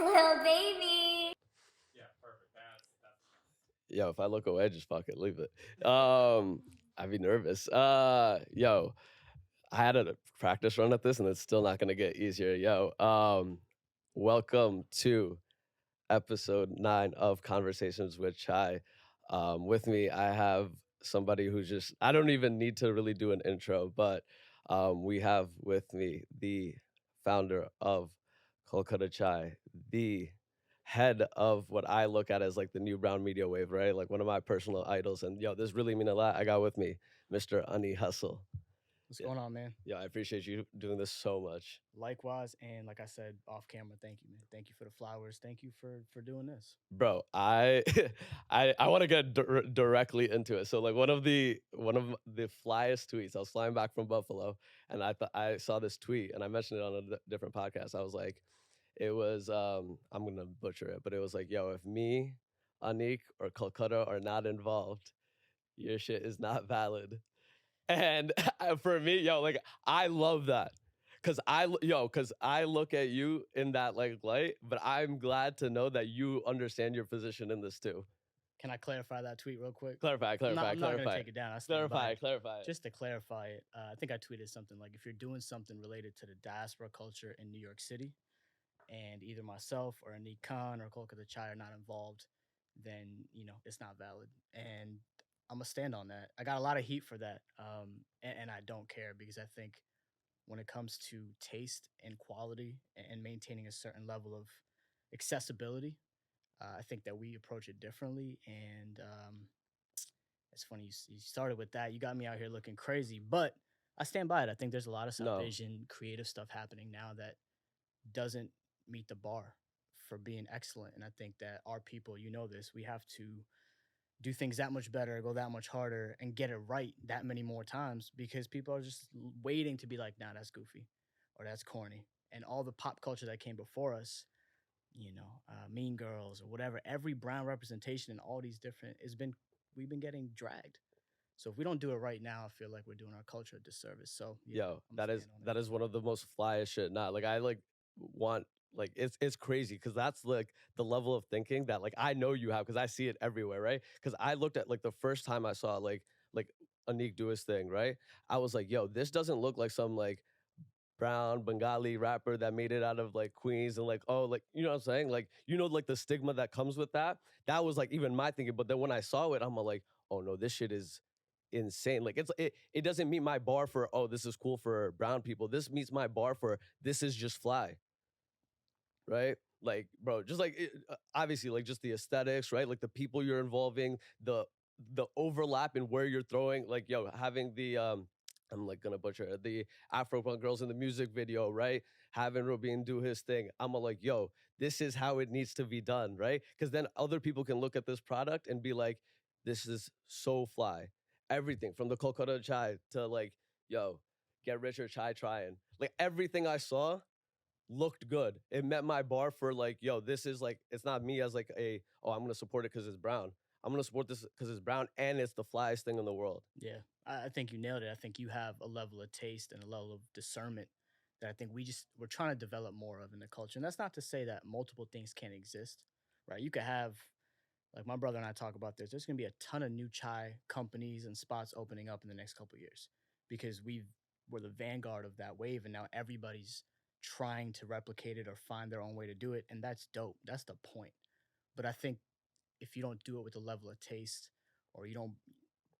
little baby. Yo, if I look away, just fucking leave it. I'd be nervous. Yo, I had a practice run at this, and it's still not gonna get easier. Yo, welcome to episode 9 of Conversations with Chai. With me, I have somebody who's just, I don't even need to really do an intro, but we have with me the founder of Kolkata Chai, the head of what I look at as like the new brown media wave, right? Like one of my personal idols. And yo, this really mean a lot. I got with me Mr. Ani Hustle. What's Yeah. going on, man? Yeah, I appreciate you doing this so much. Likewise, and like I said off camera, thank you, man. Thank you for the flowers. Thank you for doing this. Bro, I I want to get directly into it. So like one of the flyest tweets. I was flying back from Buffalo, and I saw this tweet, and I mentioned it on a different podcast. I was like, it was I'm gonna butcher it, but it was like, yo, if me, Anik, or Kolkata are not involved, your shit is not valid. And for me, yo, like I love that. Cause I look at you in that like light, but I'm glad to know that you understand your position in this too. Can I clarify that tweet real quick? Clarify. I'm not gonna take it down. I stand by it. Clarify. Just to clarify it, I think I tweeted something like, if you're doing something related to the diaspora culture in New York City, and either myself or Anik Khan or Kolkata Chai are not involved, then it's not valid. And I'm gonna stand on that. I got a lot of heat for that, and I don't care, because I think when it comes to taste and quality and maintaining a certain level of accessibility, I think that we approach it differently. And it's funny you started with that. You got me out here looking crazy, but I stand by it. I think there's a lot of South No. Asian creative stuff happening now that doesn't meet the bar for being excellent. And I think that our people, this, we have to do things that much better, go that much harder, and get it right that many more times, because people are just waiting to be like, nah, that's goofy or that's corny. And all the pop culture that came before us, Mean Girls or whatever, every brown representation in all these different, we've been getting dragged. So if we don't do it right now, I feel like we're doing our culture a disservice. So yeah, Yo, I'ma stand on that it. is one of the most flyest shit. Not like I like want like it's crazy because that's like the level of thinking that like I know you have because I see it everywhere, right? Because I looked at like the first time I saw like Anik do his thing, right? I was like, yo, this doesn't look like some like brown Bengali rapper that made it out of like Queens and like, oh, like, you know what I'm saying? Like, like the stigma that comes with that. That was like even my thinking. But then when I saw it, I'm like, oh no, this shit is insane. Like it doesn't meet my bar for, oh, this is cool for brown people. This meets my bar for this is just fly. Right? Like, bro, just like obviously like just the aesthetics, right? Like the people you're involving, the overlap in where you're throwing, like, yo, having the I'm like gonna butcher it, the Afro punk girls in the music video, right? Having Rubin do his thing. I'm like, yo, this is how it needs to be done, right? Because then other people can look at this product and be like, this is so fly. Everything from the Kolkata chai to like, yo, get rich or chai trying. Like everything I saw looked good. It met my bar for like, yo, this is like, it's not me as like oh, I'm gonna support it because it's brown. I'm gonna support this because it's brown and it's the flyest thing in the world. Yeah, I think you nailed it. I think you have a level of taste and a level of discernment that I think we're trying to develop more of in the culture. And that's not to say that multiple things can't exist, right? You could have, like my brother and I talk about this, there's going to be a ton of new chai companies and spots opening up in the next couple of years, because we're the vanguard of that wave, and now everybody's trying to replicate it or find their own way to do it, and that's dope. That's the point. But I think if you don't do it with a level of taste, or you don't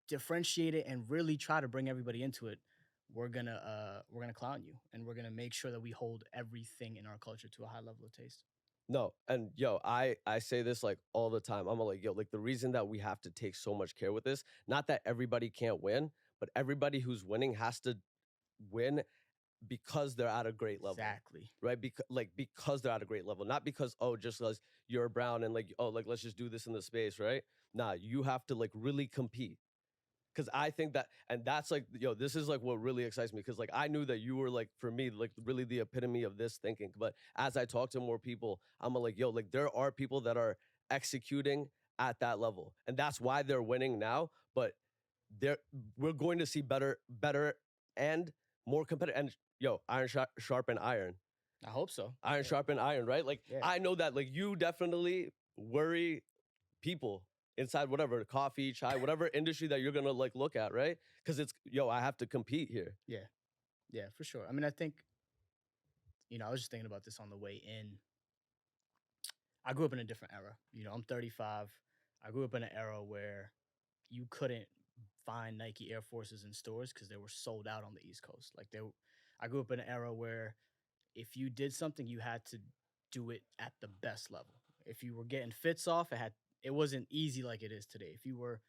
differentiate it and really try to bring everybody into it, we're gonna clown you, and we're gonna make sure that we hold everything in our culture to a high level of taste. No, and yo, I say this like all the time. I'm like, yo, like the reason that we have to take so much care with this, not that everybody can't win, but everybody who's winning has to win because they're at a great level. Exactly. Right? Because they're at a great level. Not because, oh, just because you're brown and like, oh, like let's just do this in the space, right? Nah, you have to like really compete. Cause I think that, and that's like, yo, this is like what really excites me. Cause like I knew that you were like, for me, like really the epitome of this thinking. But as I talk to more people, I'm like, yo, like there are people that are executing at that level. And that's why they're winning now. But we're going to see better and more competitive. And yo, iron sharpen iron. I hope so. Iron Yeah. sharpen iron, right? Like Yeah. I know that like you definitely worry people inside whatever coffee, chai, whatever industry that you're gonna like look at, right? Because it's yo, I have to compete here. Yeah. Yeah, for sure. I mean, I think, I was just thinking about this on the way in. I grew up in a different era. I'm 35. I grew up in an era where you couldn't find Nike Air Forces in stores because they were sold out on the East Coast. I grew up in an era where if you did something, you had to do it at the best level. If you were getting fits off, it wasn't easy like it is today. If you were,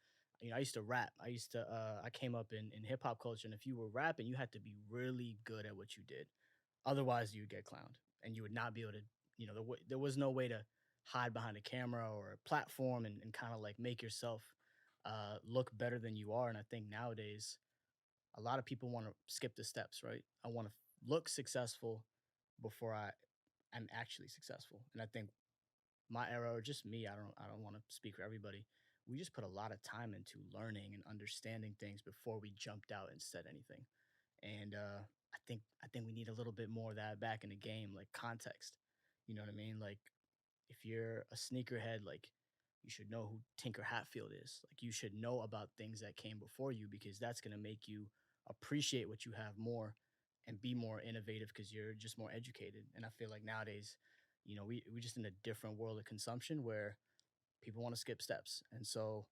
I used to rap. I came up in hip hop culture, and if you were rapping, you had to be really good at what you did. Otherwise, you would get clowned, and you would not be able to. There was no way to hide behind a camera or a platform and kind of like make yourself look better than you are. And I think nowadays, a lot of people want to skip the steps, right? I want to look successful before I'm actually successful. And I think my era, or just me, I don't want to speak for everybody. We just put a lot of time into learning and understanding things before we jumped out and said anything. And I think we need a little bit more of that back in the game, like context. You know what I mean? Like if you're a sneakerhead, like you should know who Tinker Hatfield is. Like you should know about things that came before you because that's going to make you appreciate what you have more and be more innovative because you're just more educated. And I feel like nowadays, we just in a different world of consumption where people want to skip steps. And so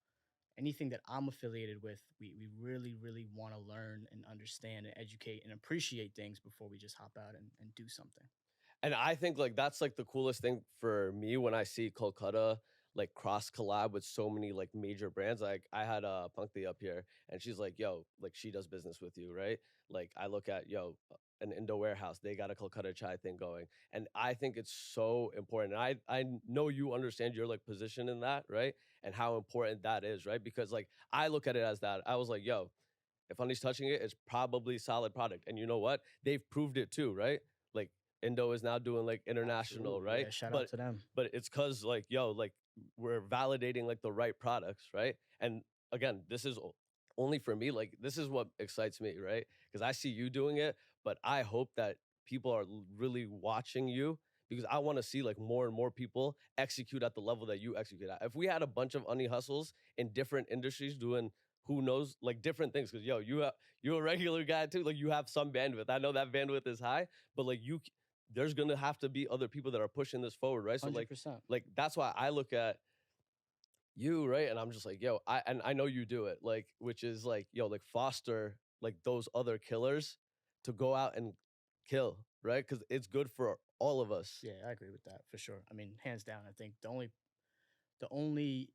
anything that I'm affiliated with, we really, really want to learn and understand and educate and appreciate things before we just hop out and do something. And I think like that's like the coolest thing for me when I see Kolkata like cross collab with so many like major brands. Like I had Punkti up here and she's like, yo, like she does business with you, right? Like I look at an Indo warehouse, they got a Kolkata chai thing going. And I think it's so important. And I know you understand your like position in that, right? And how important that is, right? Because like I look at it as that. I was like, yo, if Honey's touching it, it's probably solid product. And you know what? They've proved it too, right? Like Indo is now doing like international, Absolutely. right? Yeah. Shout out But to them. but it's cause like, yo, like we're validating like the right products, right? And again, this is only for me. Like this is what excites me, right? Because I see you doing it, but I hope that people are really watching you because I want to see like more and more people execute at the level that you execute at. If we had a bunch of honey hustles in different industries doing who knows like different things because yo you're a regular guy too, like you have some bandwidth. I know that bandwidth is high, but like there's gonna have to be other people that are pushing this forward, right? So 100%. like that's why I look at you, right? And I'm just like, yo, I know you do it, like, which is like, yo, like foster like those other killers to go out and kill, right? Because it's good for all of us. Yeah, I agree with that for sure. I mean, hands down, I think the only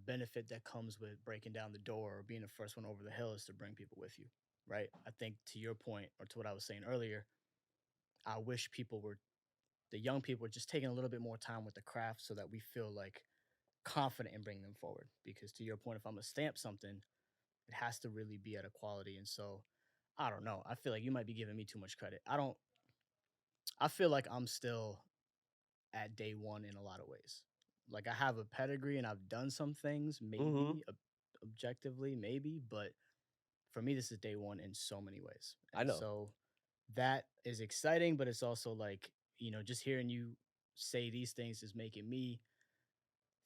benefit that comes with breaking down the door or being the first one over the hill is to bring people with you, right? I think to your point or to what I was saying earlier, I wish the young people were just taking a little bit more time with the craft so that we feel like confident in bringing them forward. Because to your point, if I'm gonna stamp something, it has to really be at a quality. And so I don't know. I feel like you might be giving me too much credit. I don't. I feel like I'm still at day one in a lot of ways. Like I have a pedigree and I've done some things, Hmm. maybe objectively, maybe, but for me, this is day one in so many ways. I And know. so that is exciting, but it's also like, just hearing you say these things is making me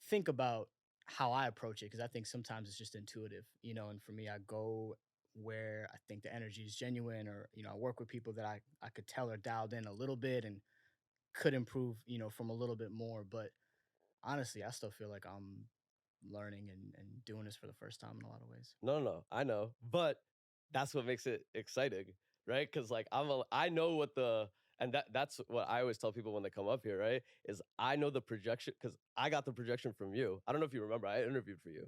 think about how I approach it because I think sometimes it's just intuitive, and for me, I go where I think the energy is genuine or, I work with people that I could tell are dialed in a little bit and could improve, from a little bit more. But honestly, I still feel like I'm learning and doing this for the first time in a lot of ways. No, I know, but that's what makes it exciting, right? Because like I know what and that's what I always tell people when they come up here, right? Is I know the projection because I got the projection from you. I don't know if you remember, I interviewed for you.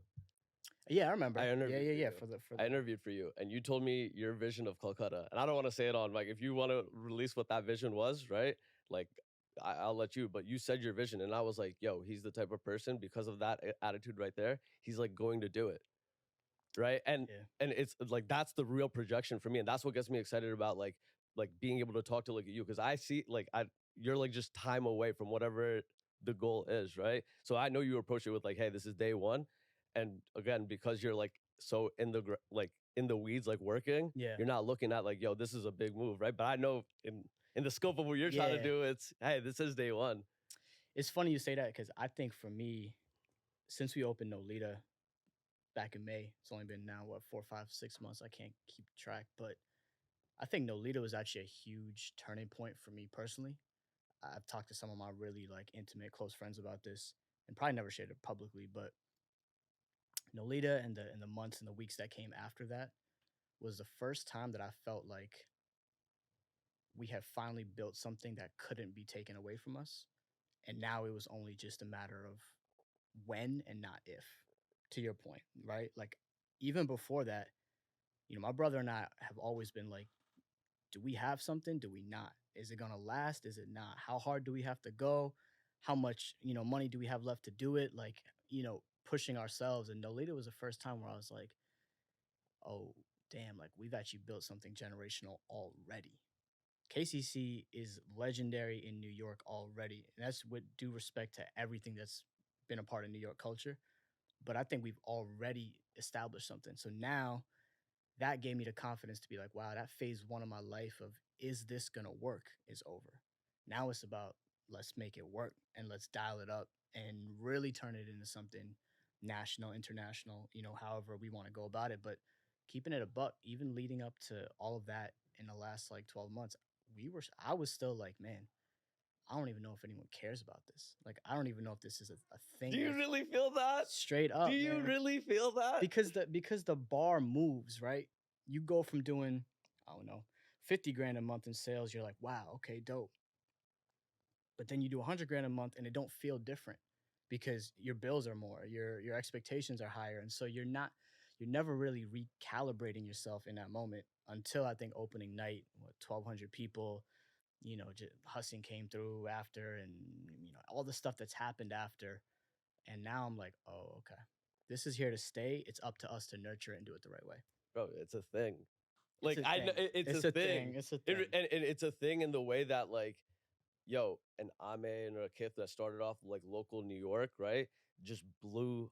Yeah, I remember. I Yeah, interviewed yeah, for yeah. you. For I the interviewed for you, and you told me your vision of Kolkata. And I don't want to say it on like if you want to release what that vision was, right? Like I'll let you. But you said your vision, and I was like, yo, he's the type of person because of that attitude right there. He's like going to do it, right? Yeah, And it's like that's the real projection for me, and that's what gets me excited about like being able to talk to like you because I see like you're like just time away from whatever the goal is, right? So I know you approach it with like, hey, this is day one, and again because you're like so in like in the weeds like working, yeah, you're not looking at like yo, this is a big move, right? But I know in in the scope of what you're trying to Yeah, do, it's hey, this is day one. it's funny you say that because I think for me, since we opened Nolita back in May, it's only been now what 4, 5, 6 months. I can't keep track, but I think Nolita was actually a huge turning point for me personally. I've talked to some of my really like intimate close friends about this, and probably never shared it publicly, but Nolita and the months and the weeks that came after that was the first time that I felt like we have finally built something that couldn't be taken away from us. And now it was only just a matter of when and not if, to your point, right? Like, even before that, my brother and I have always been like, do we have something? Do we not? Is it going to last? Is it not? How hard do we have to go? How much, money do we have left to do it? Like, pushing ourselves. And Nolita was the first time where I was like, oh, damn, like we've actually built something generational already. KCC is legendary in New York already. And that's with due respect to everything that's been a part of New York culture. But I think we've already established something. So now that gave me the confidence to be like, wow, that phase one of my life of is this gonna work is over. Now it's about let's make it work and let's dial it up and really turn it into something national, international, however we want to go about it. But keeping it a buck, even leading up to all of that in the last like 12 months, I was still like, man, I don't even know if anyone cares about this. Like, I don't even know if this is a Do thing. you Like, really feel that? straight Do up, you man, really feel that? because the bar moves, right? You go from doing, I don't know, 50 grand a month in sales, you're like, wow, okay, dope. But then you do 100 grand a month and it don't feel different because your bills are more, your expectations are higher, and so you're never really recalibrating yourself in that moment until I think opening night, what 1,200 people, Hussein came through after, and all the stuff that's happened after, and now I'm like, oh, okay, this is here to stay. It's up to us to nurture it and do it the right way. Bro, it's a thing. It's Like a I know thing. it's a It's a thing. thing. It's a It, thing. and it's a thing in the way that like yo, an Ame or a Kith that started off like local New York, right? Just blew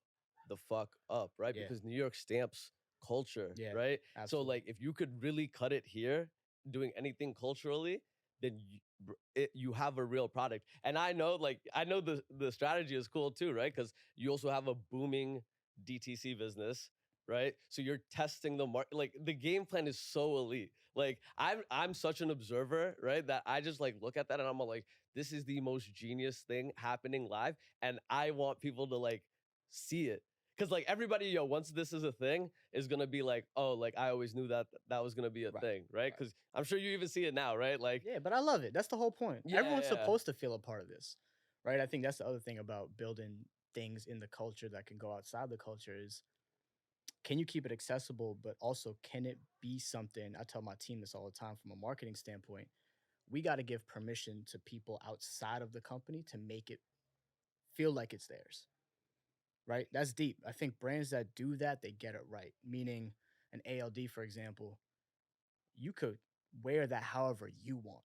the fuck up, right? Yeah. Because New York stamps culture, Yeah. right? So Absolutely. like if you could really cut it here, doing anything culturally, then you have a real product. And I know the strategy is cool too, right? Because you also have a booming DTC business, right? So you're testing the market. Like the game plan is so elite. Like I'm such an observer, right? That I just like look at that and I'm like, this is the most genius thing happening live, and I want people to like see it. Cause like everybody, once this is a thing, is gonna be like, oh, like I always knew that that was gonna be a Right. thing, right? Right. Cause I'm sure you even see it now, right? Like, Yeah, but I love it. That's the whole point. yeah, Everyone's yeah. supposed to feel a part of this, right? I think that's the other thing about building things in the culture that can go outside the culture is can you keep it accessible, but also can it be something? I tell my team this all the time from a marketing standpoint. We got to give permission to people outside of the company to make it feel like it's theirs, right? That's deep. I think brands that do that, they get it right. Meaning an ALD, for example, you could wear that however you want.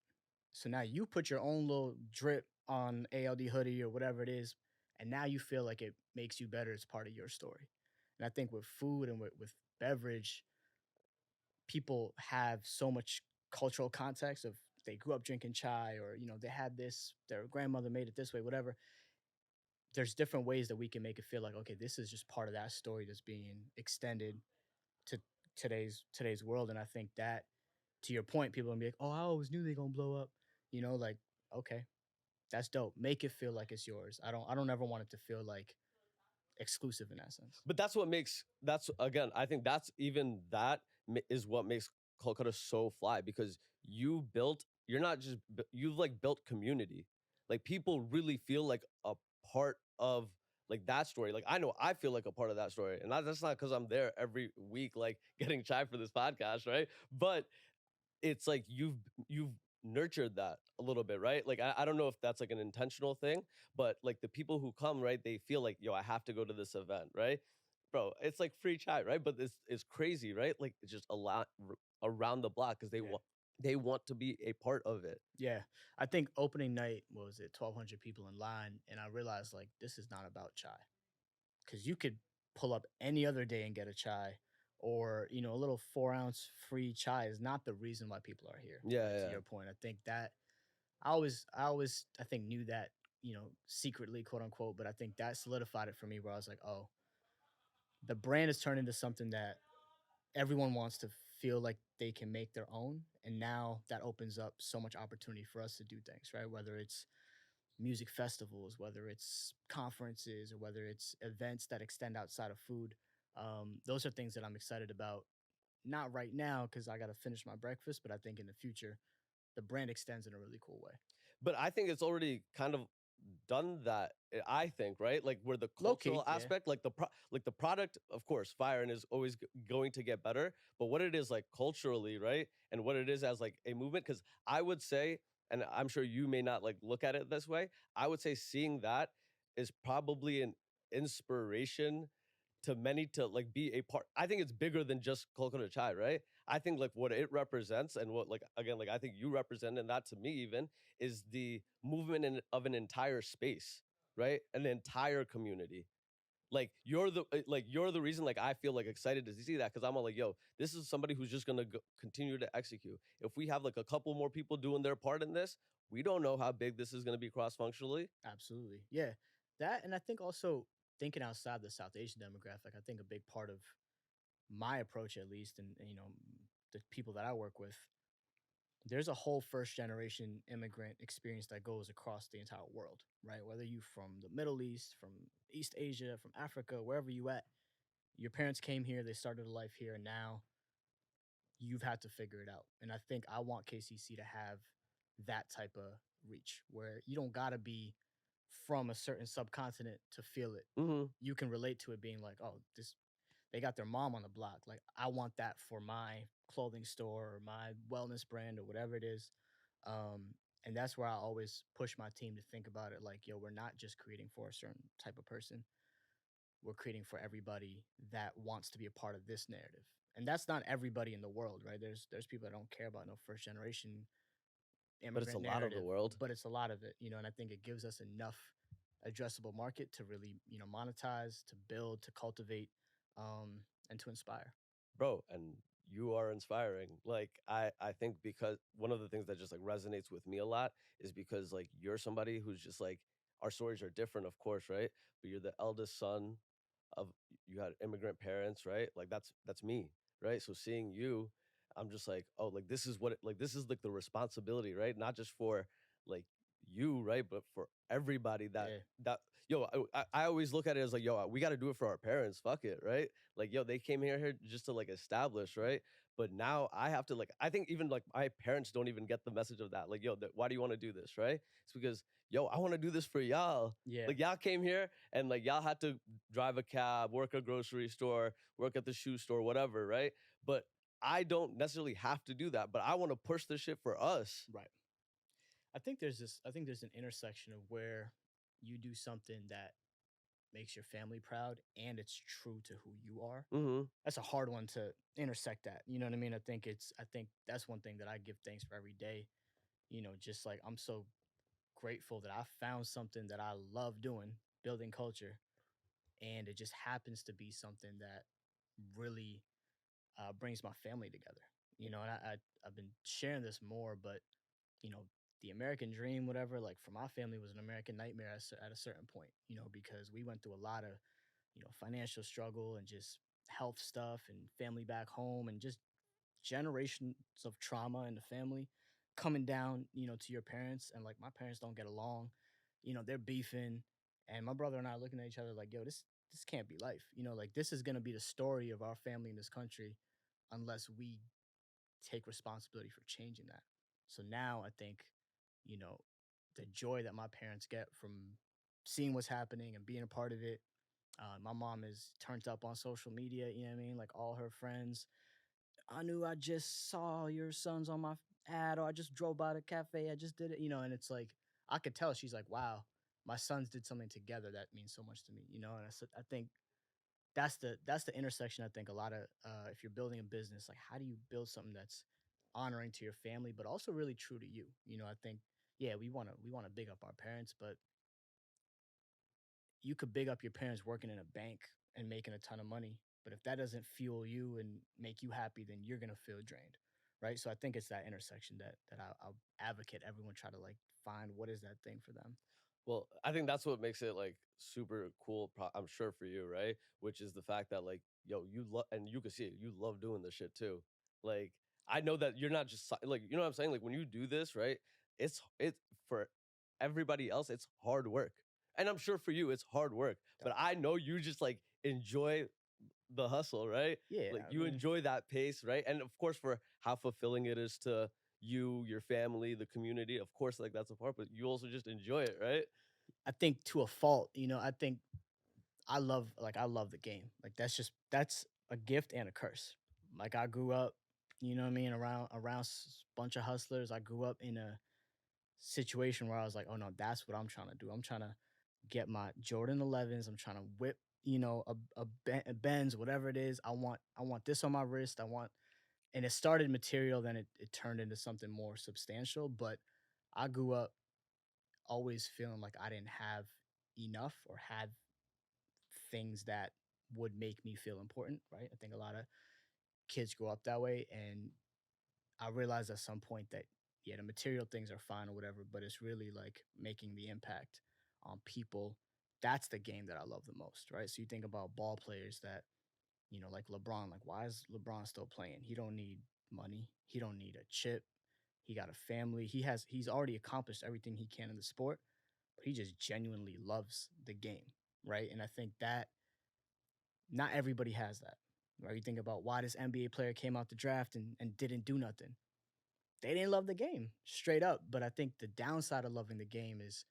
So now you put your own little drip on ALD hoodie or whatever it is, and now you feel like it makes you better. It's part of your story. And I think with food and with beverage, people have so much cultural context of they grew up drinking chai or they had this, their grandmother made it this way, whatever. There's different ways that we can make it feel like, okay, this is just part of that story that's being extended to today's world. And I think that, to your point, people are gonna be like, oh, I always knew they gonna blow up. Like, okay, that's dope. Make it feel like it's yours. I don't ever want it to feel like exclusive in that sense. But that's again, I think that's even that is what makes Kolkata so fly, because you're not just you've like built community. Like people really feel like a part of like that story. Like I know I feel like a part of that story, and that's not because I'm there every week like getting chai for this podcast, right? But it's like you've nurtured that a little bit, right? Like I don't know if that's like an intentional thing, but like the people who come, right, they feel like, yo, I have to go to this event, right? Bro, it's like free chai, right? But it's crazy, right? Like it's just a lot around the block because Yeah. they want to be a part of it. Yeah. I think opening night, what was it, 1,200 people in line. And I realized like this is not about chai. Because you could pull up any other day and get a chai, or a little 4-ounce free chai is not the reason why people are here, Yeah, right? To yeah. your point, I think that I think knew that, secretly, quote unquote, but I think that solidified it for me where I was like, oh, the brand has turned into something that everyone wants to feel like they can make their own. And now that opens up so much opportunity for us to do things, right? Whether it's music festivals, whether it's conferences, or whether it's events that extend outside of food. Those are things that I'm excited about. Not right now because I got to finish my breakfast, but I think in the future, the brand extends in a really cool way. But I think it's already kind of done that. I think, right? Like where the Low key, cultural yeah, aspect, like the product, of course, fire and is always going to get better. But what it is like culturally, right? And what it is as like a movement, because I would say, and I'm sure you may not like look at it this way. I would say seeing that is probably an inspiration to many to like be a part. I think it's bigger than just Kolkata Chai, right? I think like what it represents and what like again like I think you represent and that to me even is the movement of an entire space, right? An entire community. Like you're the reason like I feel like excited to see that because I'm all like, yo, this is somebody who's just gonna continue to execute. If we have like a couple more people doing their part in this, we don't know how big this is gonna be cross functionally. absolutely. Yeah. That, and I think also thinking outside the South Asian demographic, I think a big part of my approach, at least, and the people that I work with, there's a whole first generation immigrant experience that goes across the entire world, right? Whether you from the Middle East, from East Asia, from Africa, wherever you at, your parents came here, they started a life here, and now you've had to figure it out. And I think I want KCC to have that type of reach where you don't gotta be from a certain subcontinent to feel it. Hmm. You can relate to it being like, oh, this they got their mom on the block. Like I want that for my clothing store or my wellness brand or whatever it is. And that's where I always push my team to think about it like, yo, we're not just creating for a certain type of person. We're creating for everybody that wants to be a part of this narrative. And that's not everybody in the world, right? There's people that don't care about no first generation But it's a immigrant lot of the narrative, world. but it's a lot of it, and I think it gives us enough addressable market to really, monetize, to build, to cultivate, and to inspire. Bro, and you are inspiring. Like I think because one of the things that just like resonates with me a lot is because like you're somebody who's just like our stories are different, of course, right? But you're the eldest son of you had immigrant parents, right? Like that's me, right? So seeing you, I'm just like, oh, like this is what like this is like the responsibility, right? Not just for like you, right? But for everybody Yeah, that yo, I always look at it as like, yo, we got to do it for our parents. Fuck it, right? Like, yo, they came here just to like establish, right? But now I have to like, I think even like my parents don't even get the message of that. Like, yo, why do you want to do this, right? It's because, yo, I want to do this for y'all. yeah, Like, y'all came here and like y'all had to drive a cab, work a grocery store, work at the shoe store, whatever, right? But I don't necessarily have to do that, but I want to push this shit for us. right. I think there's an intersection of where you do something that makes your family proud and it's true to who you are. Hmm. That's a hard one to intersect that. You know what I mean? I think that's one thing that I give thanks for every day. Just like I'm so grateful that I found something that I love doing, building culture, and it just happens to be something that really brings my family together. And I've been sharing this more, but you know, the American dream, whatever, like for my family was an American nightmare at a certain point. Because we went through a lot of financial struggle and just health stuff and family back home and just generations of trauma in the family coming down, to your parents. And like my parents don't get along, they're beefing. And my brother and I are looking at each other like, yo, this can't be life. Like this is gonna be the story of our family in this country unless we take responsibility for changing that. So now I think, you know, the joy that my parents get from seeing what's happening and being a part of it. My mom is turned up on social media, you know what I mean? Like all her friends, I knew I just saw your sons on my ad, or I just drove by the cafe. I just did it, and it's like I could tell she's like, wow, my sons did something together that means so much to me, And I think that's the intersection. I think a lot of if you're building a business, like how do you build something that's honoring to your family, but also really true to you? I think yeah, we wanna big up our parents, but you could big up your parents working in a bank and making a ton of money. But if that doesn't fuel you and make you happy, then you're gonna feel drained, right? So I think it's that intersection that I'll advocate everyone try to like find what is that thing for them. Well, I think that's what makes it like super cool. I'm sure for you, right? Which is the fact that like, yo, you love, and you can see it. You love doing this shit too. Like, I know that you're not just like, you know what I'm saying. Like when you do this, right? It's for everybody else. It's hard work, and I'm sure for you, it's hard work. But I know you just like enjoy the hustle, right? Yeah, Like I you mean, enjoy that pace, right? And of course, for how fulfilling it is to you, your family, the community. Of course, like that's a part, but you also just enjoy it, right? I think to a fault, I think I love the game. Like that's a gift and a curse. Like I grew up, you know what I mean, around bunch of hustlers. I grew up in a situation where I was like, oh no, that's what I'm trying to do. I'm trying to get my Jordan 11s. I'm trying to whip, a Benz, whatever it is. I want this on my wrist. And it started material, then it turned into something more substantial. But I grew up always feeling like I didn't have enough or have things that would make me feel important, right? I think a lot of kids grow up that way. And I realized at some point that, yeah, the material things are fine or whatever, but it's really like making the impact on people. That's the game that I love the most, right? So you think about ball players that, like LeBron, like why is LeBron still playing? He don't need money. He don't need a chip. He got a family. He's already accomplished everything he can in the sport, but he just genuinely loves the game, right? And I think that not everybody has that. Right? You think about why this NBA player came out the draft and didn't do nothing. They didn't love the game, straight up. But I think the downside of loving the game is,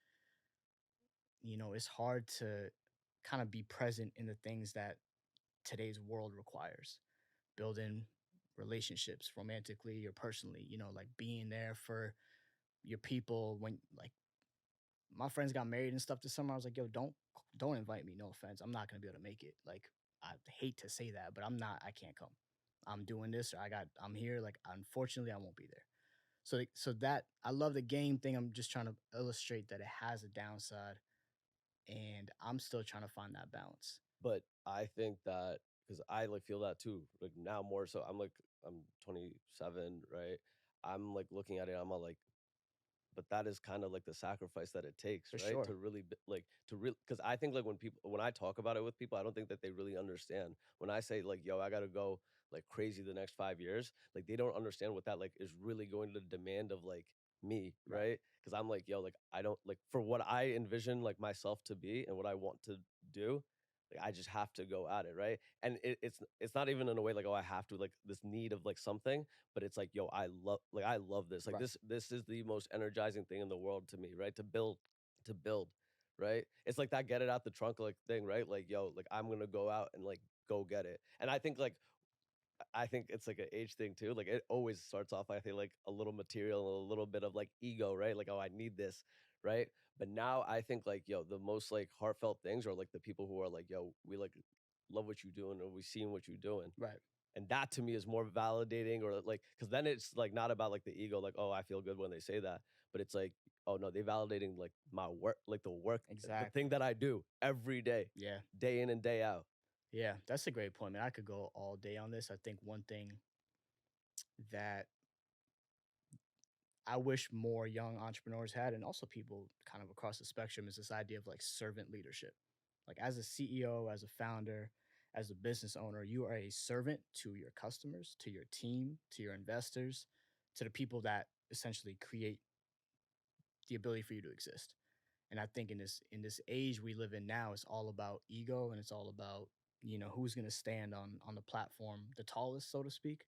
it's hard to kind of be present in the things that today's world requires. Building relationships romantically or personally, like being there for your people when like my friends got married and stuff this summer. I was like, yo, don't invite me. No offense. I'm not gonna be able to make it. Like, I hate to say that, but I can't come. I'm doing this or I'm here. Like, unfortunately, I won't be there. So that I love the game thing. I'm just trying to illustrate that it has a downside and I'm still trying to find that balance. But I think that because I like feel that too. Like now more so, I'm 27, right? I'm like looking at it. I'm all like, but that is kind of like the sacrifice that it takes, For right? sure. To really like to real because I think like when I talk about it with people, I don't think that they really understand. When I say like, yo, I gotta go like crazy the next 5 years, like they don't understand what that like is really going to demand of like me, Right. right? Because I'm like, yo, like I don't like for what I envision like myself to be and what I want to do, like I just have to go at it, right? And it's not even in a way like, oh, I have to like this need of like something, but it's like, yo, I love this. Like Right. this is the most energizing thing in the world to me, right? To build, right? It's like that get it out the trunk like thing, right? Like, yo, like I'm gonna go out and like go get it. And I think it's like an age thing too. Like it always starts off, I think, like a little material and a little bit of like ego, right? Like, oh, I need this, right? But now I think like, yo, the most like heartfelt things are like the people who are like, yo, we like love what you're doing or we seen what you're doing. Right. And that to me is more validating or like, cause then it's like not about like the ego, like, oh, I feel good when they say that. But it's like, oh no, they validating like my work, like the thing Exactly. that I do every Yeah. day in and day out. Yeah. That's a great point, man. I could go all day on this. I think one thing that I wish more young entrepreneurs had, and also people kind of across the spectrum, is this idea of like servant leadership. Like as a CEO, as a founder, as a business owner, you are a servant to your customers, to your team, to your investors, to the people that essentially create the ability for you to exist. And I think in this age we live in now, it's all about ego and it's all about who's going to stand on the platform the tallest, so to speak.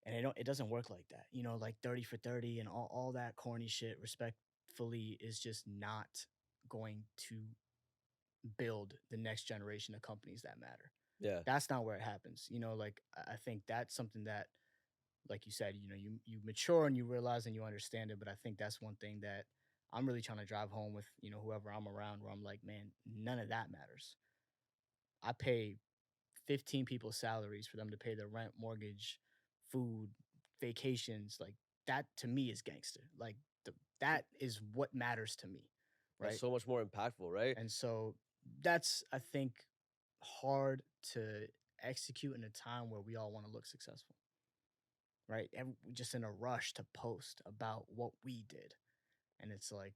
And it doesn't work like that. Like 30 for 30 and all that corny shit respectfully is just not going to build the next generation of companies that matter. Yeah. That's not where it happens. Like I think that's something that, like you said, you mature and you realize and you understand it. But I think that's one thing that I'm really trying to drive home with, whoever I'm around, where I'm like, man, none of that matters. I pay 15 people's salaries for them to pay their rent, mortgage, food, vacations. Like that to me is gangster. Like that is what matters to me, That's right? so much more impactful, right? And so that's, I think, hard to execute in a time where we all want to look successful. right? And we just in a rush to post about what we did. And it's like,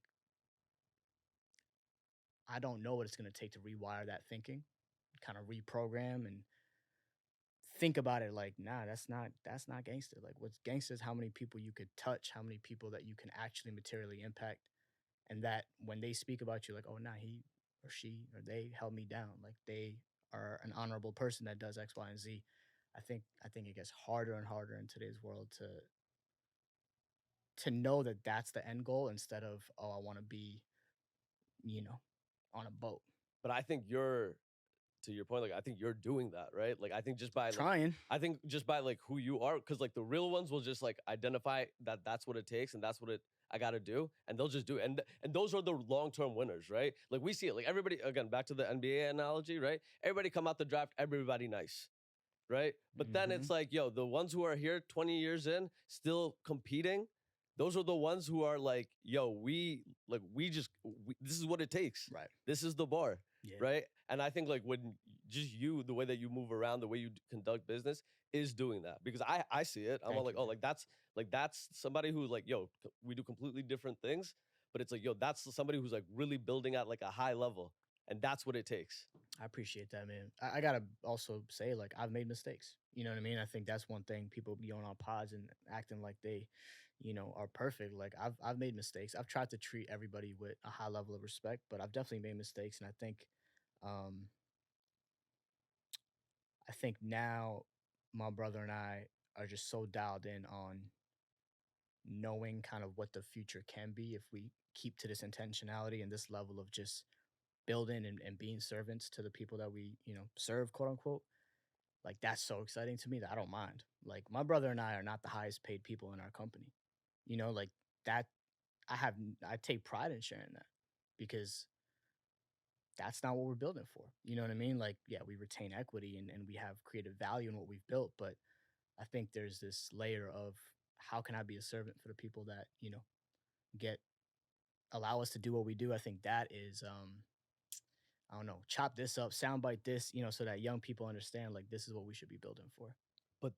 I don't know what it's going to take to rewire that thinking, kind of reprogram and think about it like, nah, that's not gangster. Like what's gangster is how many people you could touch, how many people that you can actually materially impact. And that when they speak about you, like, oh nah, he or she or they held me down. Like they are an honorable person that does X, Y, and Z. I think it gets harder and harder in today's world to know that that's the end goal instead of, oh, I want to be, you know, on a boat. But I think you're to your point, like I think you're doing that, right? Like I think just by like Trying. I think just by like who you are, because like the real ones will just like identify that that's what it takes and that's what it I got to do, and they'll just do it. And those are the long term winners, right? Like we see it, like everybody again back to the NBA analogy, right? Everybody come out the draft, everybody nice, right? But then Hmm. it's like, yo, the ones who are here 20 years in, still competing, those are the ones who are like, yo, this is what it takes. Right. This is the bar, Yeah. right? And I think like when just you, the way that you move around, the way you conduct business is doing that because I see it. I'm all Thank like, you, oh, man. like that's somebody who's like, yo, we do completely different things, but it's like, yo, that's somebody who's like really building at like a high level, and that's what it takes. I appreciate that, man. I gotta also say, like, I've made mistakes. You know what I mean? I think that's one thing people be on pods and acting like they, are perfect. Like I've made mistakes. I've tried to treat everybody with a high level of respect, but I've definitely made mistakes. And um, I think now my brother and I are just so dialed in on knowing kind of what the future can be if we keep to this intentionality and this level of just building and being servants to the people that we, serve, quote unquote. Like that's so exciting to me that I don't mind. Like my brother and I are not the highest paid people in our company. Like that I take pride in sharing that because that's not what we're building for. You know what I mean? Like, yeah, we retain equity and we have creative value in what we've built, but I think there's this layer of how can I be a servant for the people that, get allow us to do what we do. I think that is I don't know, chop this up, soundbite this, so that young people understand like this is what we should be building for. But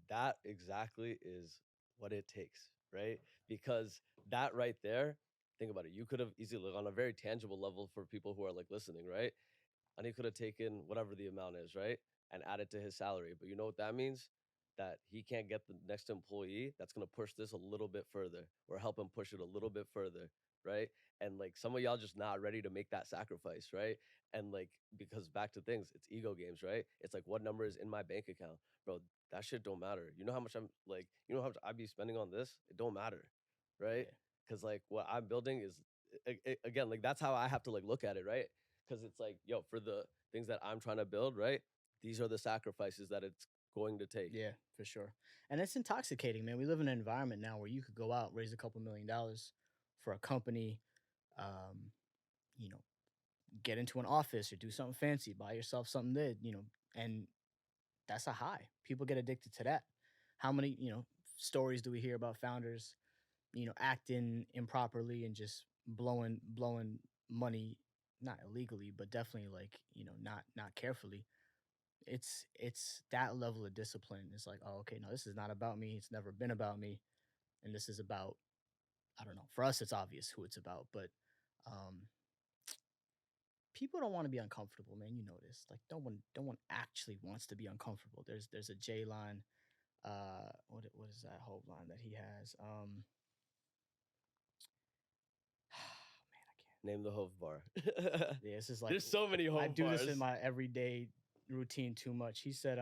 that exactly is what it takes, right? Because that right there, think about it. You could have easily, like, on a very tangible level for people who are like listening, right? And he could have taken whatever the amount is, right? And added to his salary. But you know what that means? That he can't get the next employee that's gonna push this a little bit further or help him push it a little bit further, right? And like some of y'all just not ready to make that sacrifice, right? And like because back to things, it's ego games, right? It's like what number is in my bank account, bro. That shit don't matter. You know how much I'm like, you know how much I be spending on this? It don't matter, right? Yeah. Because like what I'm building is again like that's how I have to like look at it, right? Because it's like, yo, for the things that I'm trying to build, right? These are the sacrifices that it's going to take. Yeah, for sure. And it's intoxicating, man. We live in an environment now where you could go out, raise a couple $1 million for a company, um, you know, get into an office or do something fancy, buy yourself something that, and that's a high. People get addicted to that. How many, stories do we hear about founders, acting improperly and just blowing money, not illegally, but definitely like, not carefully. It's that level of discipline. It's like, oh, okay, no, this is not about me. It's never been about me. And this is about, I don't know. For us, it's obvious who it's about, but um people don't want to be uncomfortable, man. You know this. Like don't one actually wants to be uncomfortable. There's a J line. What is that whole line that he has? Man, I can't. Name the Hove bar. Yeah, this is like There's so many I Hove do this in bars. my everyday routine too much. He said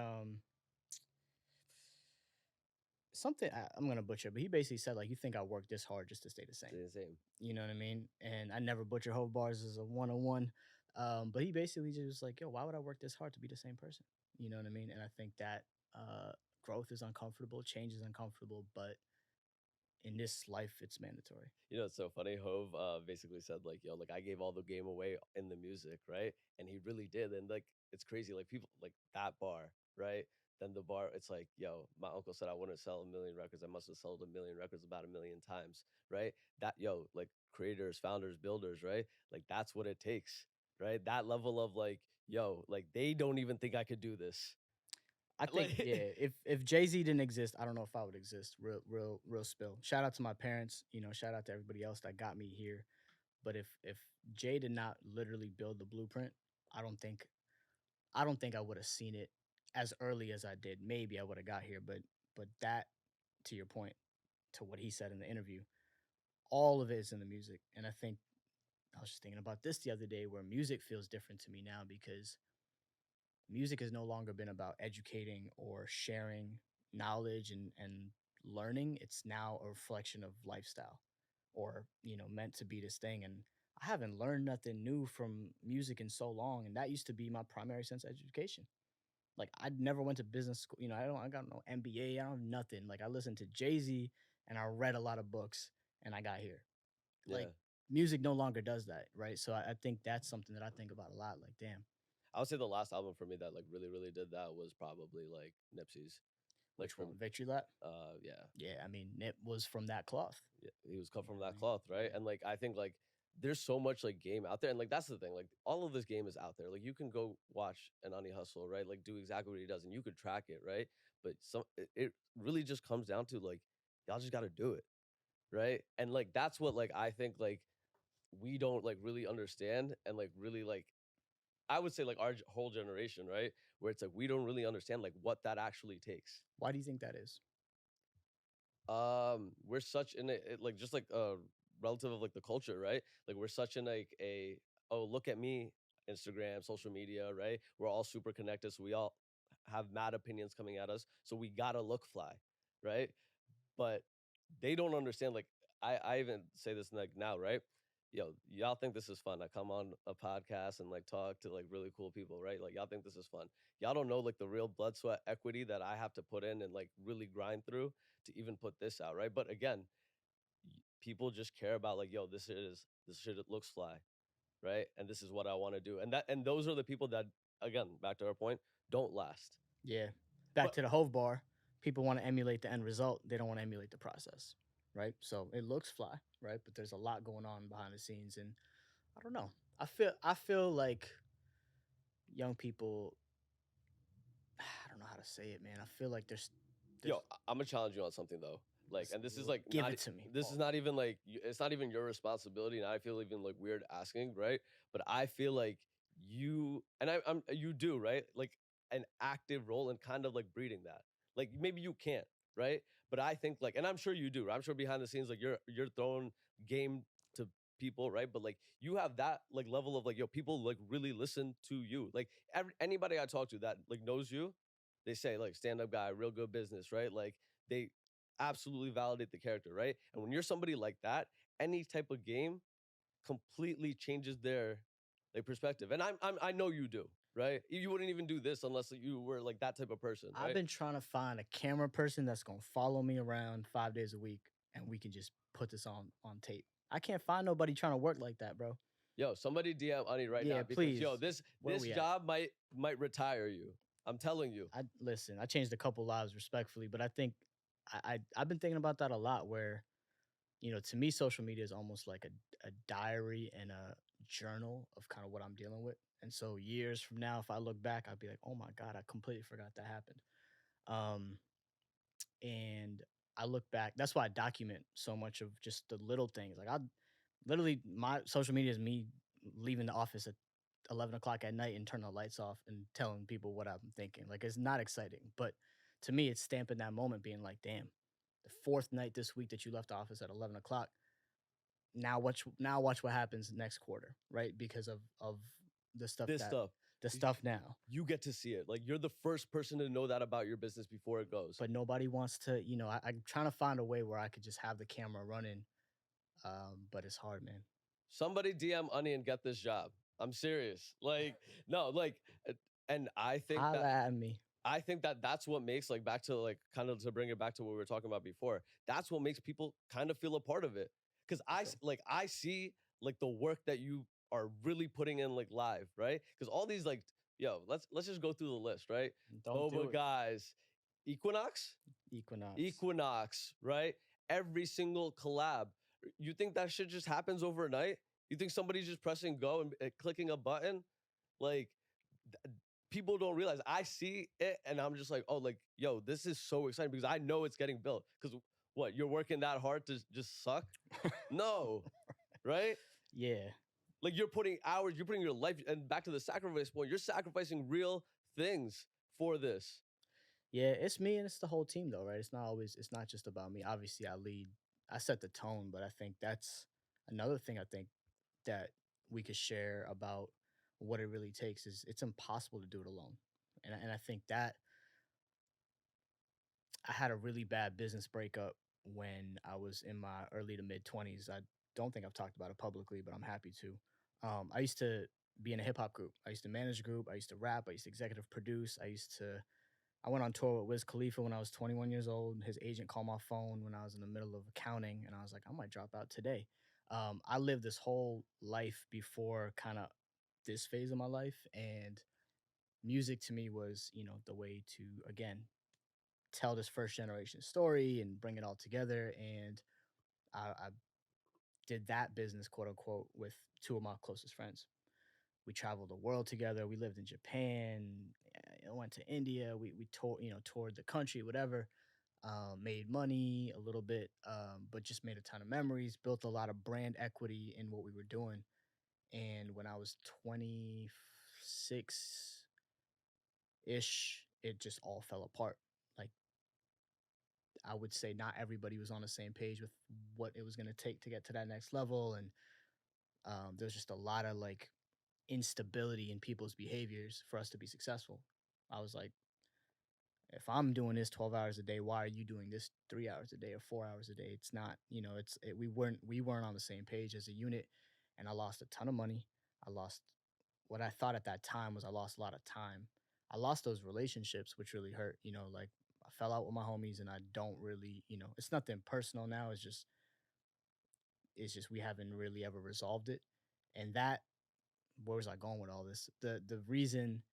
something I'm gonna butcher, but he basically said like, "You think I work this hard just to stay the same?" Stay the same. You know what I mean? And I never butcher whole bars as a 101. But he basically just was like, "Yo, why would I work this hard to be the same person?" You know what I mean? And I think that growth is uncomfortable, change is uncomfortable, but in this life, it's mandatory. You know, it's so funny. Hove basically said like, "Yo, like I gave all the game away in the music, right?" And he really did. And like, it's crazy. Like people like that bar, right? Then the bar, it's like, yo, my uncle said I wouldn't sell a million records. I must have sold a million records about a million times, right? That yo, like creators, founders, builders, right? Like that's what it takes, right? That level of like, yo, like they don't even think I could do this. I think, Like, yeah, if Jay-Z didn't exist, I don't know if I would exist. Real spill. Shout out to my parents, shout out to everybody else that got me here. But if Jay did not literally build the blueprint, I don't think I don't think I would have seen it as early as I did. Maybe I would have got here, but that, to your point, to what he said in the interview, all of it is in the music. And I think I was just thinking about this the other day where music feels different to me now because music has no longer been about educating or sharing knowledge and learning. It's now a reflection of lifestyle or, meant to be this thing. And I haven't learned nothing new from music in so long. And that used to be my primary sense of education. Like I never went to business school. I got no MBA. I don't have nothing. Like I listened to Jay-Z and I read a lot of books and I got here. Like yeah. music no longer does that, right? So I think that's something that I think about a lot. Like, damn, I would say the last album for me that like really, really did that was probably like Nipsey's. Like which from one? Victory Lap? yeah. Yeah, I mean, Nip was from that cloth. Yeah, he was cut You know from what I that mean? cloth, right? Yeah. And like I think like there's so much like game out there, and like that's the thing. Like all of this game is out there. Like you can go watch an Ani Hustle, right? Like do exactly what he does, and you could track it, right? But it really just comes down to like y'all just got to do it, right? And like that's what like I think like we don't like really understand, and like really like I would say like our whole generation, right? Where it's like we don't really understand like what that actually takes. Why do you think that is? We're such in like just like relative of like the culture, right? Like we're such in like a oh look at me Instagram, social media, right? We're all super connected, so we all have mad opinions coming at us, so we gotta look fly, right? But they don't understand. Like I even say this like now, right? Yo, y'all think this is fun. I come on a podcast and like talk to like really cool people, right? Like y'all think this is fun. Y'all don't know like the real blood, sweat, equity that I have to put in and like really grind through to even put this out, right? But again, people just care about like, yo, this shit it looks fly, right? And this is what I want to do. And those are the people that again, back to our point, don't last. Yeah. Back But to the Hove bar. People want to emulate the end result. They don't want to emulate the process, right? So it looks fly, right? But there's a lot going on behind the scenes, and I don't know. I feel like young people. I don't know how to say it, man. I feel like there's yo, I'm gonna challenge you on something though. Like, and this is like give not it to me. this is not even like it's not even your responsibility, and I feel even like weird asking, right? But I feel like you and I'm you do right, like an active role in kind of like breeding that. Like maybe you can't, right? But I think like, and I'm sure you do. Right? I'm sure behind the scenes, like you're throwing game to people, right? But like you have that like level of like yo, people like really listen to you. Like anybody I talk to that like knows you, they say like stand up guy, real good business, right? Like they absolutely validate the character, right? And when you're somebody like that, any type of game completely changes their like perspective. And I know you do, right? You wouldn't even do this unless you were like that type of person, I've right? been trying to find a camera person that's gonna follow me around 5 days a week, and we can just put this on tape. I can't find nobody trying to work like that, bro. Yo, somebody DM Ani right now Yeah, because yo, please. Where this we at? job might retire you. I'm telling you. I listen. I changed a couple lives respectfully, but I think I've been thinking about that a lot. Where to me, social media is almost like a diary and a journal of kind of what I'm dealing with. And so years from now, if I look back, I'll be like, oh my god, I completely forgot that happened. Um, and I look back. That's why I document so much of just the little things. Like I literally, my social media is me leaving the office at 11 o'clock at night and turning the lights off and telling people what I'm thinking. Like it's not exciting, but to me, it's stamping that moment, being like, damn, the fourth night this week that you left the office at 11 o'clock. Now watch what happens next quarter, right? Because of the stuff This that stuff. the y- stuff now. You get to see it. Like you're the first person to know that about your business before it goes. But nobody wants to. I'm trying to find a way where I could just have the camera running. But it's hard, man. Somebody DM Ani and get this job. I'm serious. Like, no, like, uh, and Holla at me. I think that that's what makes like back to like kind of to bring it back to what we were talking about before. That's what makes people kind of feel a part of it. Because For sure. like I see like the work that you are really putting in like live, right? Because all these like yo, let's just go through the list, right? Don't do Boba it. guys, Equinox, Equinox. Equinox, right? Every single collab. You think that shit just happens overnight? You think somebody's just pressing go and clicking a button? Like people don't realize. I see it and I'm just like, oh, like, yo, this is so exciting because I know it's getting built. Because what, you're working that hard to just suck? No, right? Yeah. Like you're putting hours, you're putting your life, and back to the sacrifice point, you're sacrificing real things for this. Yeah, it's me and it's the whole team though, right? It's not just about me. Obviously I lead, I set the tone, but I think that's another thing I think that we could share about what it really takes is it's impossible to do it alone. And I think that I had a really bad business breakup when I was in my early to mid 20s. I don't think I've talked about it publicly, but I'm happy to. I used to be in a hip hop group. I used to manage a group. I used to rap. I used to executive produce. I went on tour with Wiz Khalifa when I was 21 years old. His agent called my phone when I was in the middle of accounting, and I was like, I might drop out today. I lived this whole life before kind of this phase of my life, and music to me was, the way to again tell this first generation story and bring it all together. And I did that business, quote unquote, with two of my closest friends. We traveled the world together. We lived in Japan. Went to India. We toured the country, whatever. Made money a little bit, but just made a ton of memories. Built a lot of brand equity in what we were doing. And when I was 26 ish, it just all fell apart. Like I would say, not everybody was on the same page with what it was going to take to get to that next level, and there's just a lot of like instability in people's behaviors for us to be successful. I was like, if I'm doing this 12 hours a day, why are you doing this 3 hours a day or 4 hours a day? It's not, we weren't on the same page as a unit, and I lost a ton of money. I lost what I thought at that time was I lost a lot of time. I lost those relationships, which really hurt. Like I fell out with my homies, and I don't really, it's nothing personal now. It's just we haven't really ever resolved it, and that where was I going with all this? The reason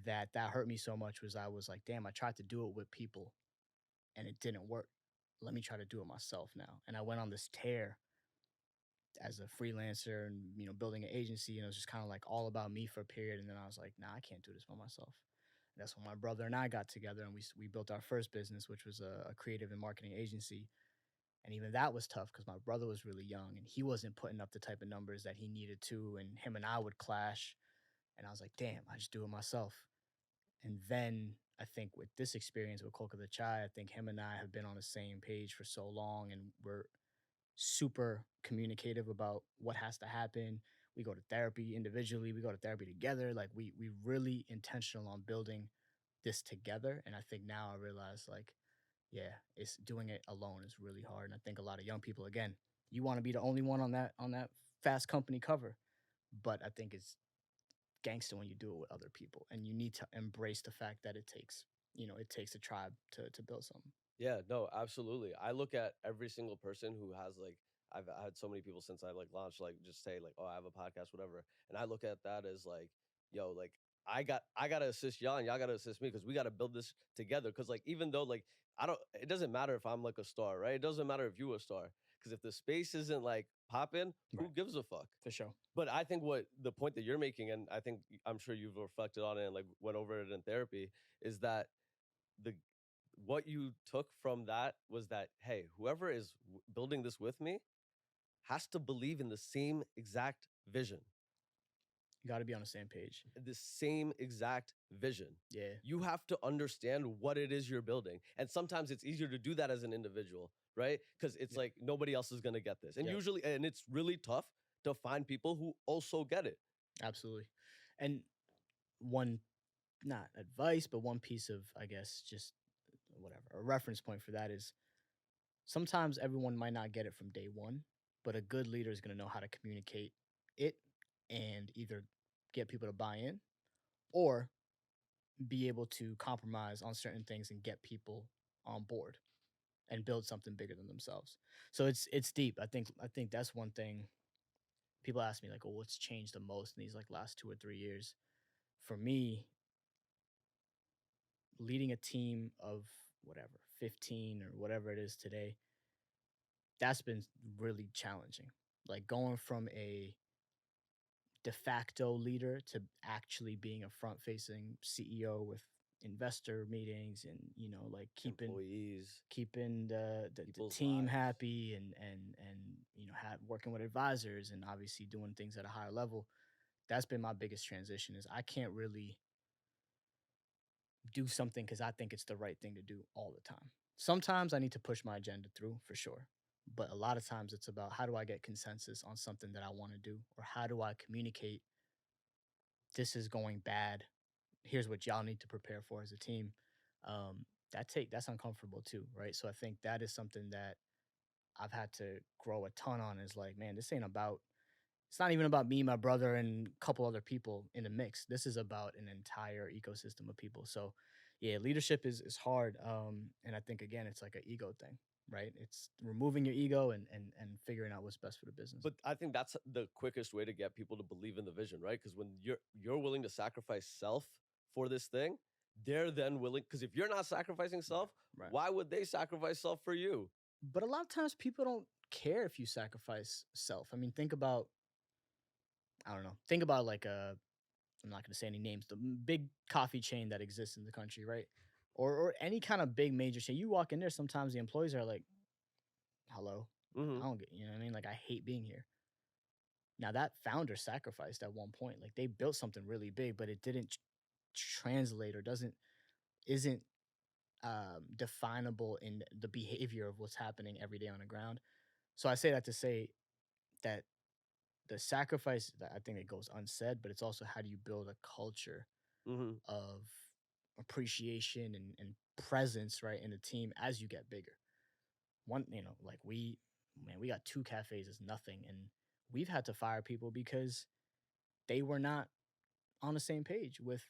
that hurt me so much was I was like, damn, I tried to do it with people and it didn't work. Let me try to do it myself now. And I went on this tear as a freelancer and building an agency, and it was just kind of like all about me for a period. And then I was like, nah, I can't do this by myself. And that's when my brother and I got together and we built our first business, which was a creative and marketing agency. And even that was tough because my brother was really young and he wasn't putting up the type of numbers that he needed to, and him and I would clash. And I was like, damn, I just do it myself. And then I think with this experience with Kolkata Chai, I think him and I have been on the same page for so long, and we're super communicative about what has to happen. We go to therapy individually, we go to therapy together. Like we really intentional on building this together. And I think now I realize like, yeah, it's doing it alone is really hard. And I think a lot of young people, again, you want to be the only one on that Fast Company cover. But I think it's gangster when you do it with other people, and you need to embrace the fact that it takes a tribe to build something. Yeah, no, absolutely. I look at every single person who has like, I've had so many people since I like launched, like just say like, oh, I have a podcast, whatever. And I look at that as like, yo, like I gotta assist y'all and y'all gotta assist me because we gotta build this together. Cause like even though like I don't it doesn't matter if I'm like a star, right? It doesn't matter if you a star. Cause if the space isn't like popping, who Right. gives a fuck? For sure. But I think what the point that you're making, and I think I'm sure you've reflected on it and like went over it in therapy, is that the what you took from that was that hey, whoever is building this with me has to believe in the same exact vision, You got to be on the same page. the same exact vision. Yeah. You have to understand what it is you're building, and sometimes it's easier to do that as an individual, right? Because it's Yeah. like nobody else is going to get this, and Yep. usually and it's really tough to find people who also get it. Absolutely. And one, not advice, but one piece of, I guess, just whatever, a reference point for that is sometimes everyone might not get it from day one, but a good leader is going to know how to communicate it and either get people to buy in or be able to compromise on certain things and get people on board and build something bigger than themselves. So it's deep. I think that's one thing people ask me like, "Oh, what's changed the most in these like last 2 or 3 years?" For me, leading a team of whatever 15 or whatever it is today, that's been really challenging. Like going from a de facto leader to actually being a front facing CEO with investor meetings and like Employees, keeping the people's team lives. happy and working with advisors and obviously doing things at a higher level. That's been my biggest transition is I can't really do something because I think it's the right thing to do all the time. Sometimes I need to push my agenda through for sure. But a lot of times it's about how do I get consensus on something that I want to do, or how do I communicate this is going bad. Here's what y'all need to prepare for as a team. Um, that's uncomfortable too, right? So I think that is something that I've had to grow a ton on. Is like, man, this ain't about. It's not even about me, my brother, and a couple other people in the mix. This is about an entire ecosystem of people. So, yeah, leadership is hard, and I think again, it's like an ego thing, right? It's removing your ego and figuring out what's best for the business. But I think that's the quickest way to get people to believe in the vision, right? Because when you're willing to sacrifice self for this thing, they're then willing. Because if you're not sacrificing self, Right. why would they sacrifice self for you? But a lot of times people don't care if you sacrifice self. I mean, think about I don't know. Think about like a I'm not going to say any names, the big coffee chain that exists in the country, right? Or any kind of big major chain. You walk in there, sometimes the employees are like, "Hello, Hmm. I don't get," you know what I mean? Like, I hate being here. Now that founder sacrificed at one point. Like they built something really big, but it didn't translate or doesn't isn't definable in the behavior of what's happening every day on the ground. So I say that to say that the sacrifice that I think it goes unsaid, but it's also how do you build a culture Hmm. of appreciation and presence, right, in the team as you get bigger. One, like we got two cafes as nothing, and we've had to fire people because they were not on the same page with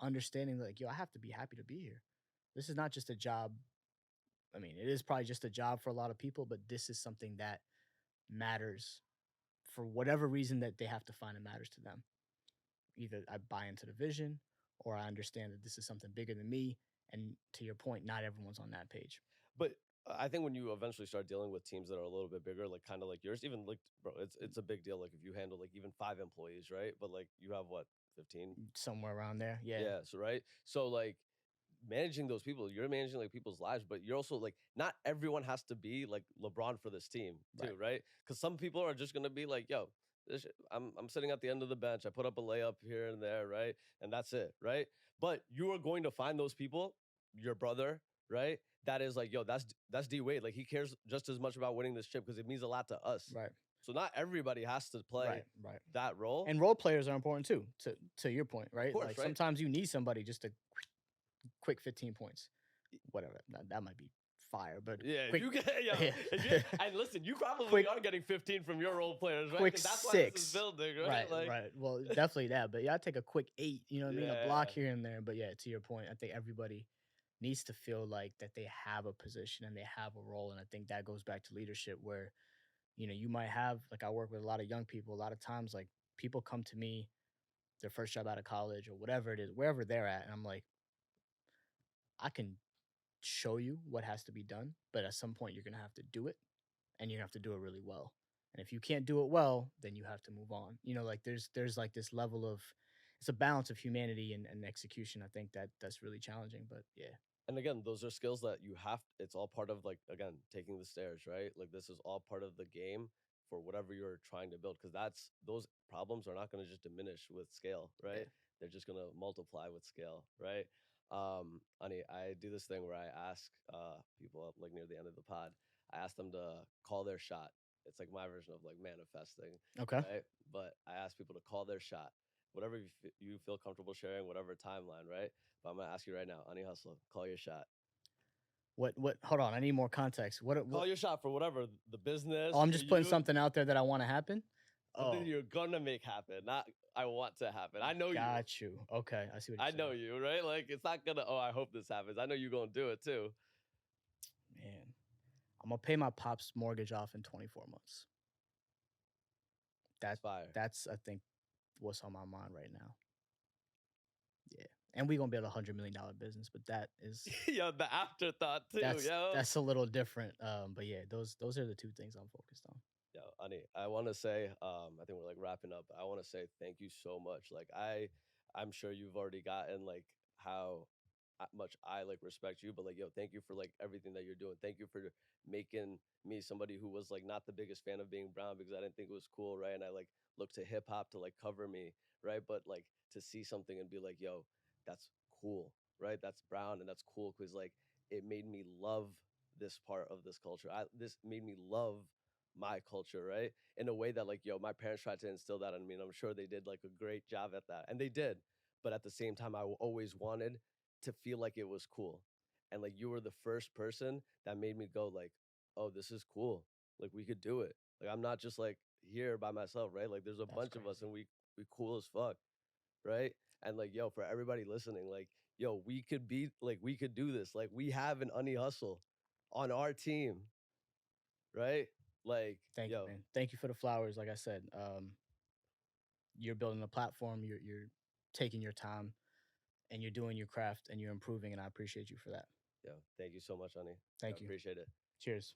understanding like, yo, I have to be happy to be here. This is not just a job. I mean, it is probably just a job for a lot of people, but this is something that matters for whatever reason that they have to find it matters to them. Either I buy into the vision or I understand that this is something bigger than me. And to your point, not everyone's on that page. But I think when you eventually start dealing with teams that are a little bit bigger, like kind of like yours, even like bro, it's a big deal. Like if you handle like even 5 employees, right? But like you have what 15? Somewhere around there. Yeah. Yeah. So right. So like managing those people, you're managing like people's lives, but you're also like not everyone has to be like LeBron for this team too, Right. right? Because some people are just gonna be like, yo, I'm sitting at the end of the bench. I put up a layup here and there, right? And that's it, right? But you are going to find those people, your brother, right? That is like, yo, that's D Wade. Like he cares just as much about winning this chip because it means a lot to us. Right. So not everybody has to Right. play Right. that role. And role players are important too, to your point, Of right? course, Like right? sometimes you need somebody just to quick 15 points. Whatever. That might be fire, but Yeah, if quick you get yo, yeah. if you and listen, you probably quick are getting 15 from your role players, right? quick Because that's why this is 6. building, right? Right, Like, right. Well, definitely that, but yeah, I take a quick 8, you know what I mean? A block yeah. here and there, but yeah, to your point, I think everybody needs to feel like that they have a position and they have a role, and I think that goes back to leadership where, you might have like I work with a lot of young people, a lot of times like people come to me their first job out of college or whatever it is, wherever they're at, and I'm like, I can show you what has to be done, but at some point you're going to have to do it and you have to do it really well. And if you can't do it well, then you have to move on. Like there's like this level of it's a balance of humanity and execution. I think that's really challenging, but yeah. And again, those are skills that you have. It's all part of like again taking the stairs, right? Like this is all part of the game for whatever you're trying to build. Because that's those problems are not going to just diminish with scale, Yeah. right? They're just going to multiply with scale, right? Ani, I do this thing where I ask people up like near the end of the pod. I ask them to call their shot. It's like my version of like manifesting, Okay. right? But I ask people to call their shot, whatever you feel comfortable sharing, whatever timeline, right? But I'm gonna ask you right now, Ani Hustle, call your shot. What hold on, I need more context. What Call your shot for whatever the business Oh, I'm for just putting you, something out there that I want to happen. something Oh, you're gonna make happen. Not I want to happen. I know you. got you. Okay, I see what I you're know saying. you, right? Like it's not gonna. Oh, I hope this happens. I know you're gonna do it too. Man, I'm gonna pay my pop's mortgage off in 24 months. It's That fire. that's I think what's on my mind right now. Yeah. And we're gonna build $100 million business, but that is Yo, the afterthought too, that's yo. that's a little different. But yeah, those are the two things I'm focused on. Yeah, Ani, I want to say, I think we're like wrapping up. I want to say thank you so much. I'm sure you've already gotten like how much I like respect you, but like, yo, thank you for like everything that you're doing. Thank you for making me somebody who was like not the biggest fan of being brown because I didn't think it was cool, right? And I like looked to hip hop to like cover me, right? But like to see something and be like, yo, that's cool, right? That's brown and that's cool because like it made me love this part of this culture. This made me love my culture, right? In a way that like, yo, my parents tried to instill that in me, and I'm sure they did like a great job at that, and they did. But at the same time, always wanted to feel like it was cool, and like you were the first person that made me go like, oh, this is cool. Like we could do it. Like I'm not just like here by myself, right? Like there's a That's bunch of us, crazy. and we cool as fuck, right? And like, yo, for everybody listening, like, yo, we could be like, we could do this. Like we have an Unny Hustle on our team, right? Like, Thank you, yo, man. Thank you for the flowers. Like I said, you're building a platform. You're taking your time and you're doing your craft and you're improving. And I appreciate you for that. yo, thank you so much, honey. I Thank you. appreciate it. Cheers.